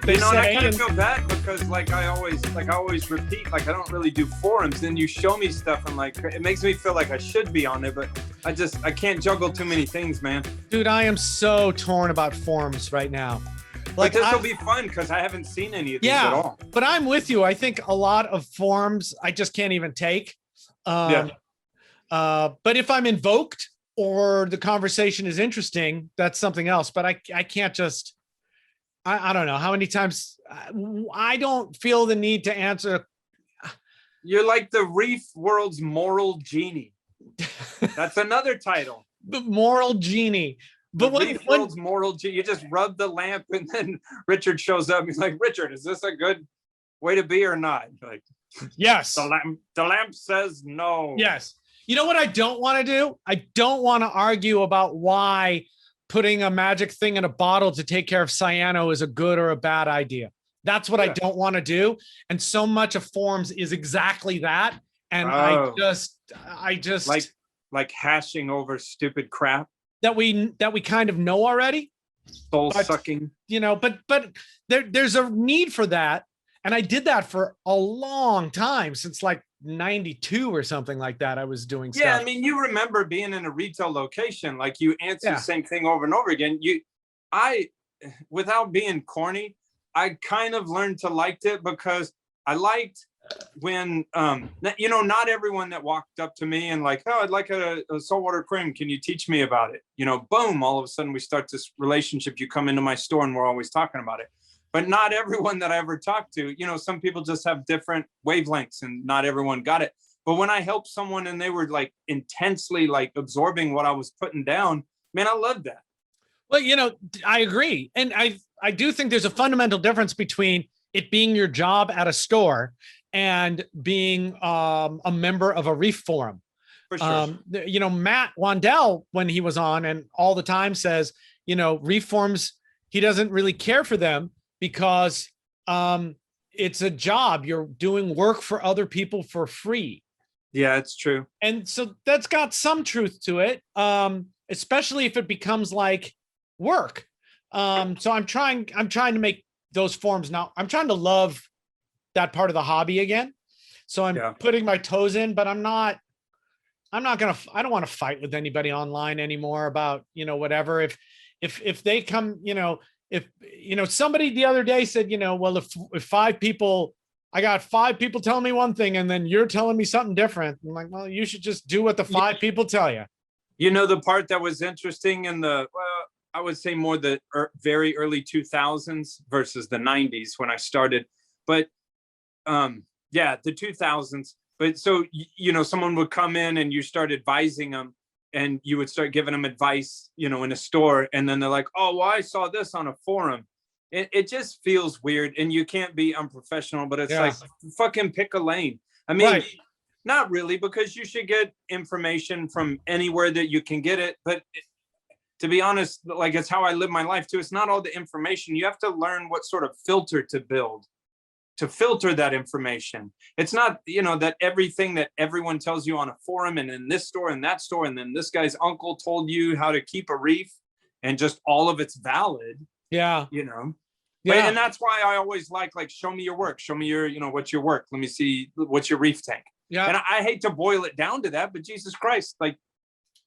they and I say. kind of feel bad because I always repeat, like I don't really do forums. Then you show me stuff and like it makes me feel like I should be on it, but I can't juggle too many things, man. Dude, I am so torn about forums right now. Like this will be fun because I haven't seen any of these at all. But I'm with you. I think a lot of forums I just can't even take. But if I'm invoked or the conversation is interesting, that's something else. But I can't just. I don't know how many times I don't feel the need to answer. You're like the Reef World's moral genie. That's another title. The moral genie. But the Reef World's moral genie. You just rub the lamp and then Richard shows up. He's like, Richard, is this a good way to be or not? Like, yes. The lamp says no. Yes. You know what I don't want to do? I don't want to argue about why putting a magic thing in a bottle to take care of cyano is a good or a bad idea. That's what I don't want to do. And so much of forums is exactly that. And I just like hashing over stupid crap that we kind of know already. Soul sucking. You know, but there's a need for that. And I did that for a long time, since like 92 or something like that. I was doing stuff. Yeah, I mean, you remember being in a retail location, like you answer the same thing over and over again. Without being corny, I kind of learned to like it because I liked when, not everyone that walked up to me and like, oh, I'd like a saltwater aquarium. Can you teach me about it? You know, boom, all of a sudden we start this relationship. You come into my store and we're always talking about it. But not everyone that I ever talked to, some people just have different wavelengths and not everyone got it. But when I helped someone and they were like intensely like absorbing what I was putting down, man, I loved that. Well, I agree. And I do think there's a fundamental difference between it being your job at a store and being a member of a reef forum. For sure. Matt Wandell, when he was on and all the time says, reef forums, he doesn't really care for them because it's a job. You're doing work for other people for free. Yeah, it's true. And so that's got some truth to it, especially if it becomes like work. So I'm trying to make those forms now. I'm trying to love that part of the hobby again. So I'm putting my toes in, but I don't want to fight with anybody online anymore about, whatever. If they come, if somebody the other day said, well, if 5 people, I got 5 people telling me one thing and then you're telling me something different. I'm like, well, you should just do what the 5 people tell you. The part that was interesting in I would say more the very early 2000s versus the 90s when I started, but the 2000s. But so, someone would come in and you start advising them and you would start giving them advice, in a store. And then they're like, oh, well, I saw this on a forum. It just feels weird and you can't be unprofessional, but it's like fucking pick a lane. I mean, not really, because you should get information from anywhere that you can get it. But to be honest, like it's how I live my life too. It's not all the information. You have to learn what sort of filter to build to filter that information. It's not, that everything that everyone tells you on a forum and in this store and that store, and then this guy's uncle told you how to keep a reef and just all of it's valid. Yeah. But, and that's why I always like, show me your work. Show me your, what's your work. Let me see what's your reef tank. Yeah. And I hate to boil it down to that, but Jesus Christ,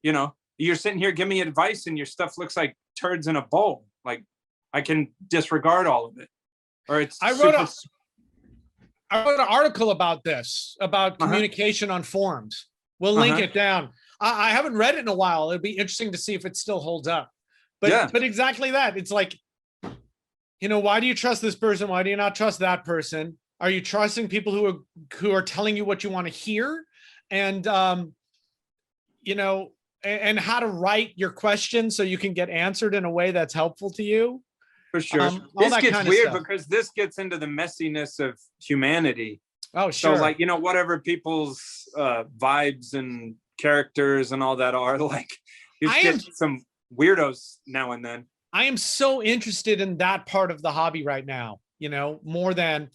you're sitting here, give me advice and your stuff looks like turds in a bowl. Like I can disregard all of it. Or I wrote an article about this, about communication on forums. We'll link it down. I haven't read it in a while. It'd be interesting to see if it still holds up. But exactly that. It's like, why do you trust this person? Why do you not trust that person? Are you trusting people who are telling you what you want to hear? And, and how to write your question so you can get answered in a way that's helpful to you. For sure. This gets weird because this gets into the messiness of humanity. Oh, sure. So whatever people's vibes and characters and all that are, you get some weirdos now and then. I am so interested in that part of the hobby right now, more than,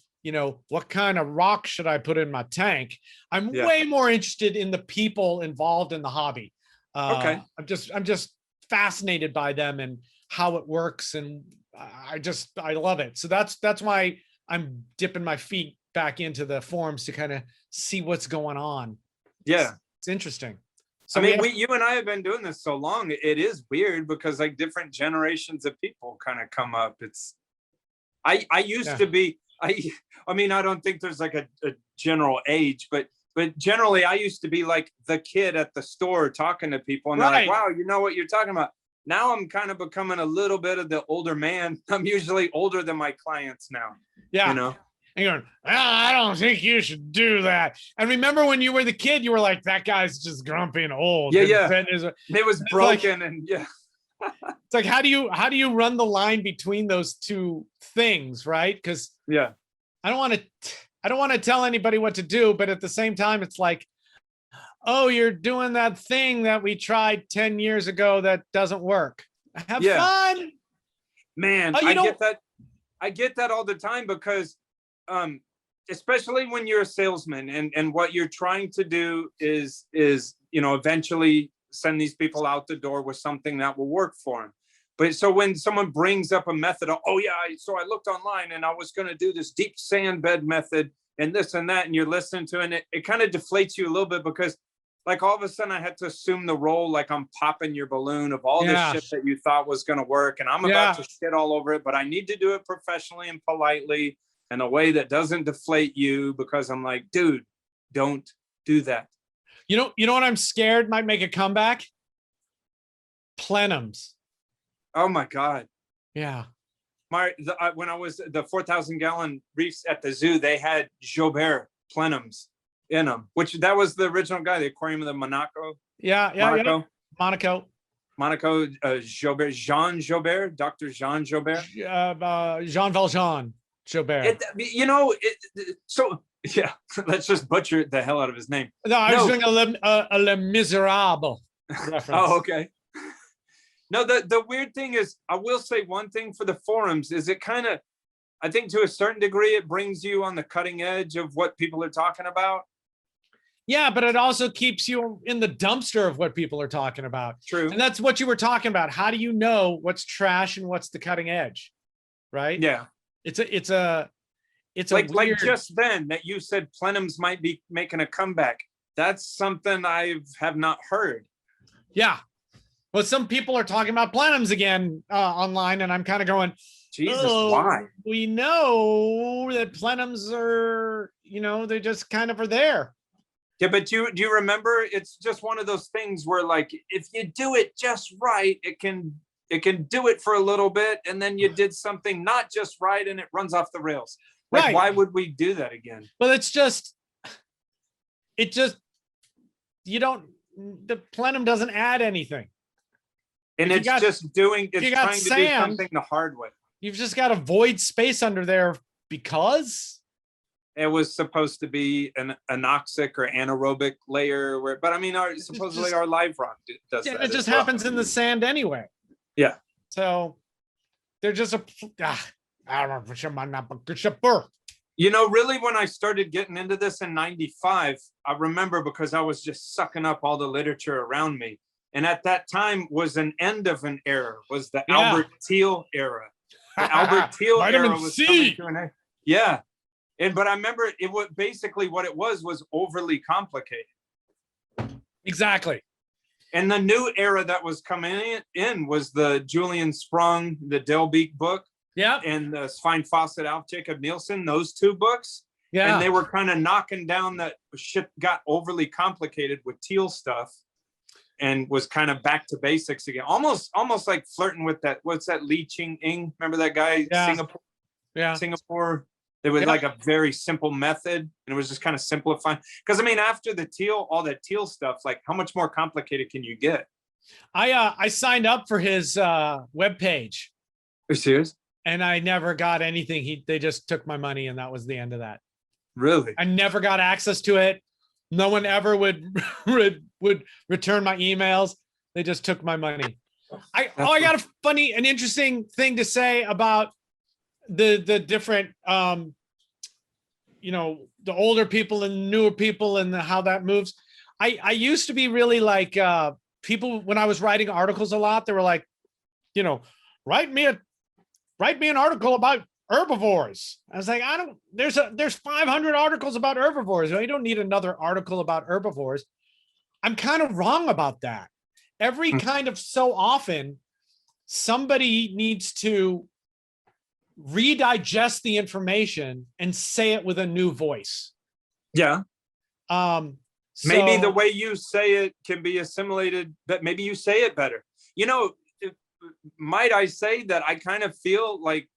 what kind of rock should I put in my tank? I'm way more interested in the people involved in the hobby. I'm just fascinated by them and how it works. And I love it. So that's why I'm dipping my feet back into the forums to kind of see what's going on. Yeah. It's interesting. So I mean, you and I have been doing this so long. It is weird because like different generations of people kind of come up. I used to be, I mean, I don't think there's like a general age, but generally I used to be like the kid at the store talking to people and they're like, wow, you know what you're talking about. Now I'm kind of becoming a little bit of the older man. I'm usually older than my clients now. Yeah. You know? And you're going, I don't think you should do that. And remember when you were the kid, you were like, that guy's just grumpy and old. Yeah. And it was broken and yeah. It's like, how do you run the line between those two things? Right. Because yeah, I don't want to tell anybody what to do, but at the same time, it's like, oh, you're doing that thing that we tried 10 years ago that doesn't work. Have fun. Man, I get that all the time because especially when you're a salesman and what you're trying to do is, you know, eventually send these people out the door with something that will work for them. But so when someone brings up a method, oh yeah, so I looked online and I was going to do this deep sand bed method and this and that, and you're listening to it, and it kind of deflates you a little bit because like all of a sudden I had to assume the role, like I'm popping your balloon of all this shit that you thought was going to work. And I'm about to shit all over it, but I need to do it professionally and politely in a way that doesn't deflate you because I'm like, dude, don't do that. You know what I'm scared might make a comeback? Plenums. Oh my God. Yeah. When I was the 4,000 gallon reefs at the zoo, they had Jobert plenums in them, which that was the original guy, the aquarium of the Monaco. Monaco. Jobert, Jean Jobert, Dr. Jean Jobert. Jean Valjean Jobert. So yeah, let's just butcher the hell out of his name. No, I was doing a Les Miserables reference. Oh, okay. No, the weird thing is, I will say one thing for the forums is it kind of, I think to a certain degree, it brings you on the cutting edge of what people are talking about. Yeah, but it also keeps you in the dumpster of what people are talking about. True. And that's what you were talking about. How do you know what's trash and what's the cutting edge? Right? Yeah. It's like just then that you said plenums might be making a comeback. That's something I have not heard. Yeah. Well, some people are talking about plenums again online, and I'm kind of going, Jesus, why? We know that plenums are, they just kind of are there. Yeah, but do you remember? It's just one of those things where, like, if you do it just right, it can do it for a little bit, and then you did something not just right, and it runs off the rails. Like, right. Why would we do that again? Well, the plenum doesn't add anything. And it's trying to do something the hard way. You've just got a void space under there because it was supposed to be an anoxic or anaerobic layer. But I mean, supposedly our live rock does that. It just happens in the sand anyway. Yeah. So they're just really, when I started getting into this in '95, I remember because I was just sucking up all the literature around me. And at that time was an end of an era, was the Albert Thiel era. The Albert Thiel era was coming to an end. Yeah. But I remember basically what it was overly complicated. Exactly. And the new era that was coming in was the Julian Sprung, the Delbeek book. Yeah. And the Svein Fawcett, Alf Jacob Nielsen, those two books. Yeah. And they were kind of knocking down that shit got overly complicated with Thiel stuff. And was kind of back to basics again, almost like flirting with that. What's that, Lee Ching-ing? Remember that guy? Yeah. Singapore. There was like a very simple method, and it was just kind of simplifying. Because I mean, after all that Thiel stuff, like how much more complicated can you get? I signed up for his webpage. Are you serious? And I never got anything. They just took my money, and that was the end of that. Really? I never got access to it. No one ever would return my emails. They just took my money. I got an interesting thing to say about the different, the older people and newer people and how that moves. I used to be really like people when I was writing articles a lot. They were like, write me a write me an article about herbivores. I was like, there's 500 articles about herbivores. You don't need another article about herbivores. I'm kind of wrong about that. Every kind of so often, somebody needs to redigest the information and say it with a new voice. Yeah. Maybe the So, way you say it can be assimilated, but maybe you say it better. You know, might I say that I kind of feel like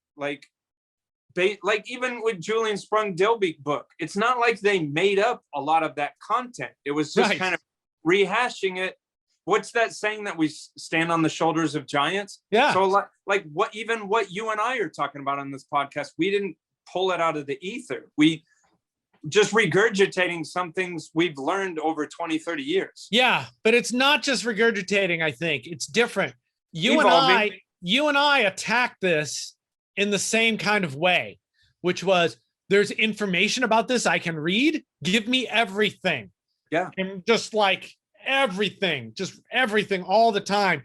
even with Julian Sprung Dilbeek book, it's not like they made up a lot of that content. It was just kind of rehashing it. What's that saying that we stand on the shoulders of giants? Yeah. So like what you and I are talking about on this podcast, we didn't pull it out of the ether. We just regurgitating some things we've learned over 20, 30 years. Yeah, but it's not just regurgitating, I think. It's different. You Evolving. and I attack this in the same kind of way, which was there's information about this I can read. Give me everything. Yeah. And just like everything all the time.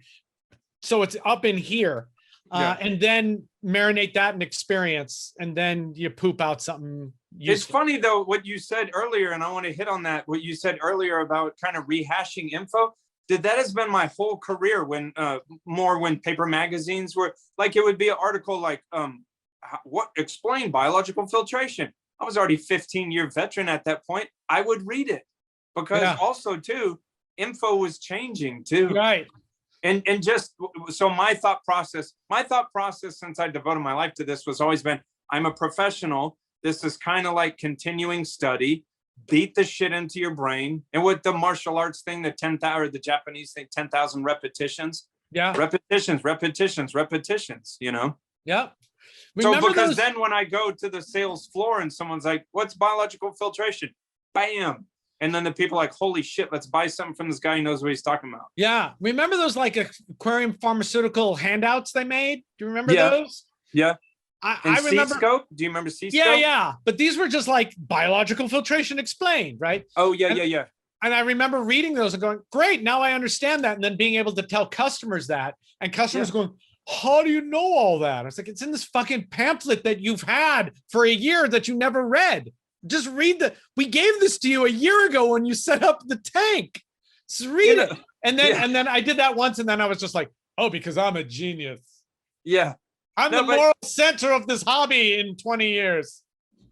So it's up in here. And then marinate that in experience, and then you poop out something useful. It's funny though, what you said earlier, and I want to hit on that, what you said earlier about kind of rehashing info. That has been my whole career when paper magazines were like, it would be an article like, explain biological filtration. I was already 15-year veteran at that point. I would read it because also too, info was changing too. Right. And just so my thought process since I devoted my life to this was always been, I'm a professional. This is kind of like continuing study, beat the shit into your brain. And with the martial arts thing, the 10,000 or the Japanese thing, 10,000 repetitions. Yeah. Repetitions, you know? Yeah. Remember then when I go to the sales floor and someone's like, what's biological filtration? Bam. And then the people are like, holy shit, let's buy something from this guy who knows what he's talking about. Yeah. Remember those like aquarium pharmaceutical handouts they made? Do you remember those? Yeah. I remember. C-scope? Do you remember C-scope? Yeah. But these were just like biological filtration explained, right? Oh, yeah. And I remember reading those and going, great, now I understand that. And then being able to tell customers that, and customers going, how do you know all that? I was like, it's in this fucking pamphlet that you've had for a year that you never read. Just read we gave this to you a year ago when you set up the tank. Just read it. And then I did that once, and then I was just like, oh, because I'm a genius. Yeah. I'm the moral center of this hobby in 20 years.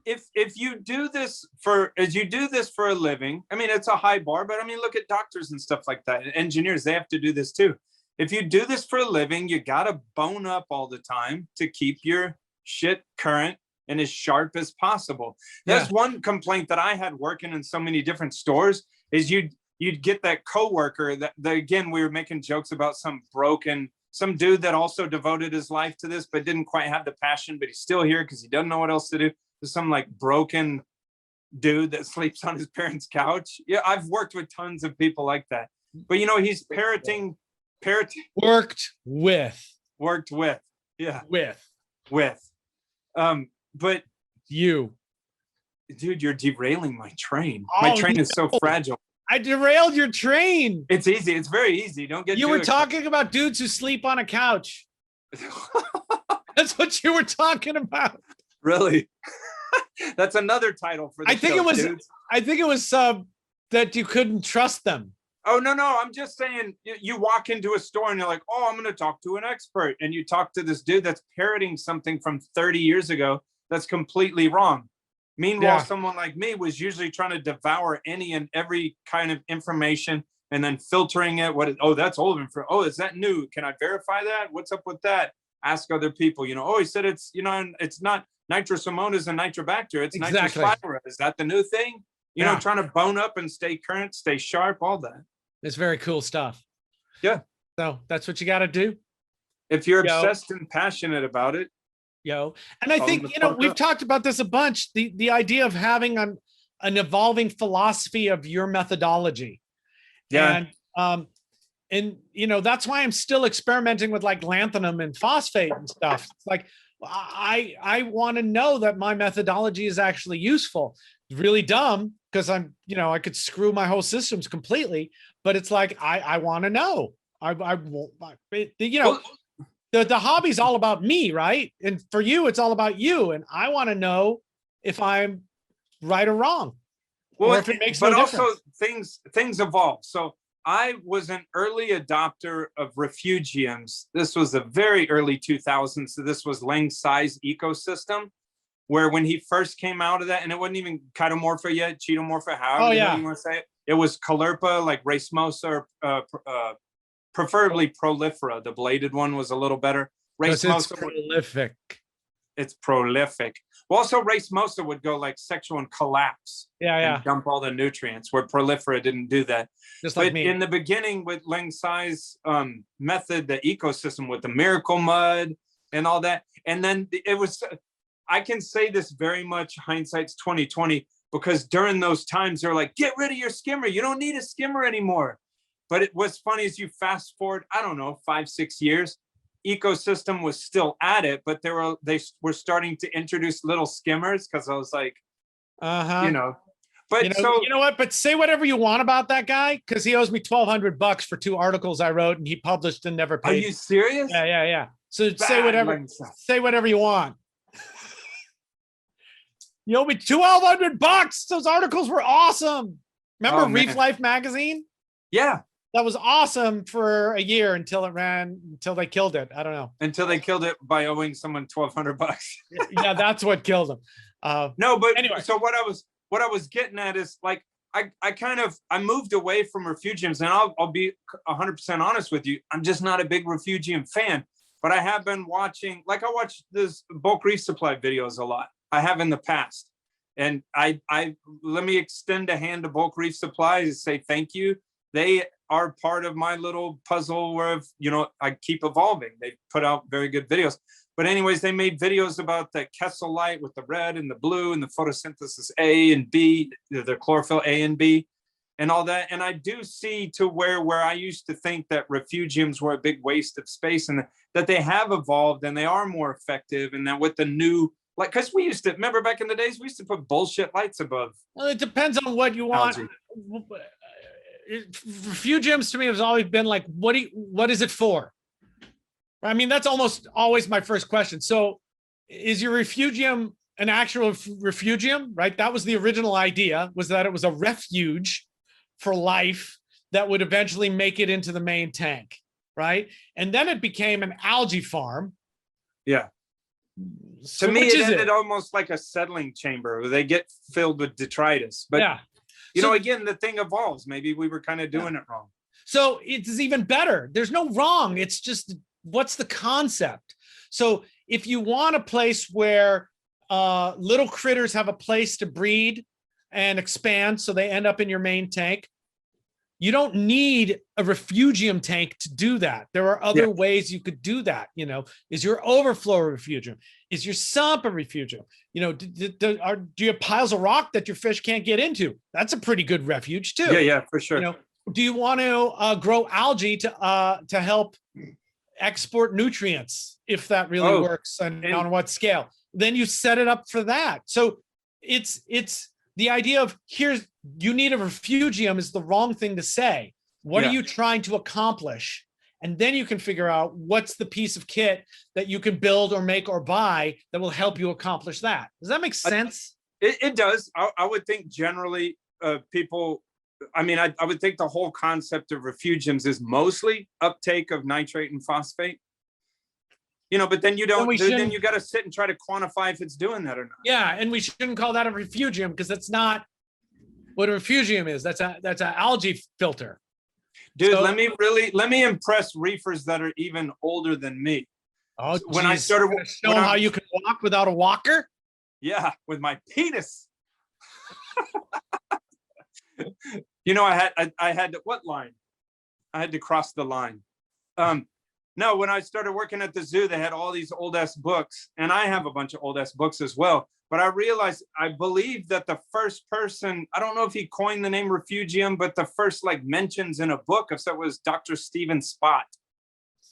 If you do this for a living, I mean, it's a high bar, but I mean, look at doctors and stuff like that. Engineers, they have to do this too. If you do this for a living, you got to bone up all the time to keep your shit current and as sharp as possible. That's one complaint that I had working in so many different stores is you'd get that coworker that again, we were making jokes about some dude that also devoted his life to this, but didn't quite have the passion, but he's still here because he doesn't know what else to do. There's some like broken dude that sleeps on his parents' couch. Yeah, I've worked with tons of people like that. But you know, he's parroting. Worked with. Yeah. With. But dude, you're derailing my train. My train is so fragile. I derailed your train. It's easy. It's very easy. Don't get. You were talking about dudes who sleep on a couch. That's what you were talking about. Really? That's another title for the I think it was that you couldn't trust them. Oh, no. I'm just saying you walk into a store and you're like, oh, I'm going to talk to an expert. And you talk to this dude that's parroting something from 30 years ago that's completely wrong. Meanwhile, someone like me was usually trying to devour any and every kind of information and then filtering it. That's old information. Oh, is that new? Can I verify that? What's up with that? Ask other people, he said it's, it's not nitrosomonas and nitrobacter. It's nitrospira. Is that the new thing? Trying to bone up and stay current, stay sharp, all that. It's very cool stuff. Yeah. So that's what you got to do. If you're obsessed and passionate about it. And I think, we've talked about this a bunch, the idea of having an evolving philosophy of your methodology. Yeah. And that's why I'm still experimenting with like lanthanum and phosphate and stuff. It's like, I want to know that my methodology is actually useful. It's really dumb because I could screw my whole systems completely, but it's like, I want to know. the hobby's all about me, right? And for you, it's all about you. And I want to know if I'm right or wrong. Well, or if it makes but no also difference. things evolve. So I was an early adopter of refugiums. This was the very early 2000s. So this was Lang Sai's ecosystem, where when he first came out of that, and it wasn't even Chitomorpha yet, Cheetomorpha, however you want to say it. It was Caulerpa, like Racemosa, preferably Prolifera. The bladed one was a little better. Racemosa, it's prolific. It's prolific. Well, also Racemosa would go like sexual and collapse. And dump all the nutrients, where Prolifera didn't do that. Just like me. In the beginning with Lang Sai's method, the ecosystem with the miracle mud and all that. And then it was, I can say this very much, hindsight's 2020, because during those times they're like, get rid of your skimmer. You don't need a skimmer anymore. But what's funny is you fast forward, I don't know, 5-6 years, ecosystem was still at it, but they were starting to introduce little skimmers, because I was like, you know. But you know what? But say whatever you want about that guy, because he owes me $1,200 for 2 articles I wrote and he published and never paid. Are you serious? Yeah. So say whatever you want. You owe me $1,200. Those articles were awesome. Remember Reef Life magazine? Yeah. That was awesome for a year until they killed it. I don't know. Until they killed it by owing someone $1,200. Yeah, that's what killed them. No, but anyway. So what I was getting at is, like, I moved away from refugiums, and I'll be 100% honest with you. I'm just not a big refugium fan, but I have been watching, like, I watch this bulk reef supply videos a lot. I have in the past. And I let me extend a hand to bulk reef supply and say thank you. They are part of my little puzzle where, I keep evolving. They put out very good videos. But anyways, they made videos about the Kessel light with the red and the blue and the photosynthesis A and B, the chlorophyll A and B and all that. And I do see to where I used to think that refugiums were a big waste of space, and that they have evolved and they are more effective. And that with the new, like, because we used to, remember back in the days, we used to put bullshit lights above. Well, it depends on what you want. Refugiums to me has always been like, what is it for? I mean, that's almost always my first question. So is your refugium an actual refugium, right? That was the original idea, was that it was a refuge for life that would eventually make it into the main tank, right? And then it became an algae farm. Yeah. So to me, it ended almost like a settling chamber where they get filled with detritus. But, again, the thing evolves. Maybe we were kind of doing it wrong. So it's even better. There's no wrong. It's just, what's the concept? So if you want a place where little critters have a place to breed and expand, so they end up in your main tank, you don't need a refugium tank to do that. There are other ways you could do that. Is your overflow a refugium? Is your sump a refugium? Do you have piles of rock that your fish can't get into? That's a pretty good refuge too. Yeah, for sure. Do you want to grow algae to help export nutrients, if that really works, and on what scale? Then you set it up for that. So it's the idea of, you need a refugium is the wrong thing to say. What are you trying to accomplish? And then you can figure out what's the piece of kit that you can build or make or buy that will help you accomplish that. Does that make sense? It does. I would think generally people, I would think the whole concept of refugiums is mostly uptake of nitrate and phosphate. But then you don't, then you got to sit and try to quantify if it's doing that or not. Yeah. And we shouldn't call that a refugium, because that's not what a refugium is. That's an algae filter. Dude, so, let me impress reefers that are even older than me. Oh, when I started, show them how you can walk without a walker. Yeah, with my penis. I had what line? I had to cross the line. No, when I started working at the zoo, they had all these old ass books, and I have a bunch of old ass books as well. But I realized, I believe that the first person, I don't know if he coined the name refugium, but the first mentions in a book of that was Dr. Stephen Spott.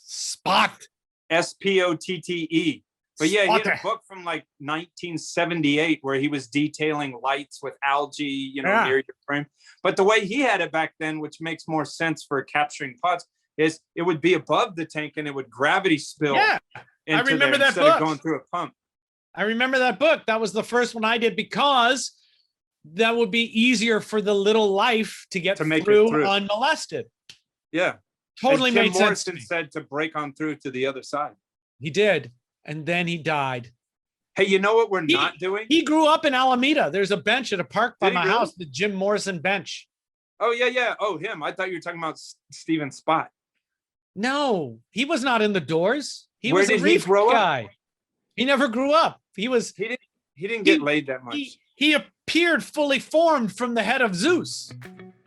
Spott. Spotte. But yeah, he had a book from 1978 where he was detailing lights with algae, near your frame. But the way he had it back then, which makes more sense for capturing pods, is it would be above the tank and it would gravity spill. Yeah, I remember that instead book. of going through a pump. I remember that book. That was the first one I did because that would be easier for the little life to get through unmolested. Yeah. Totally and Tim made sense. Morrison said to break on through to the other side. He did. And then he died. Hey, you know what we're not doing? He grew up in Alameda. There's a bench at a park by my really? house, the Jim Morrison bench. Oh, yeah. Oh, him. I thought you were talking about Steven Spot. No, he was not in the Doors. He Where was a did he Reef grow up? guy. He never grew up. He didn't get laid that much. He appeared fully formed from the head of Zeus.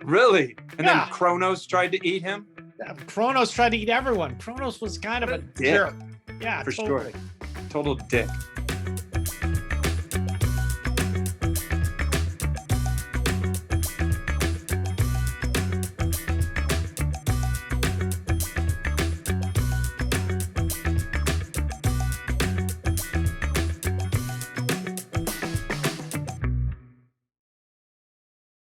Really? And then Kronos tried to eat him? Kronos tried to eat everyone. Kronos was kind of a jerk. Yeah, for sure. Total dick.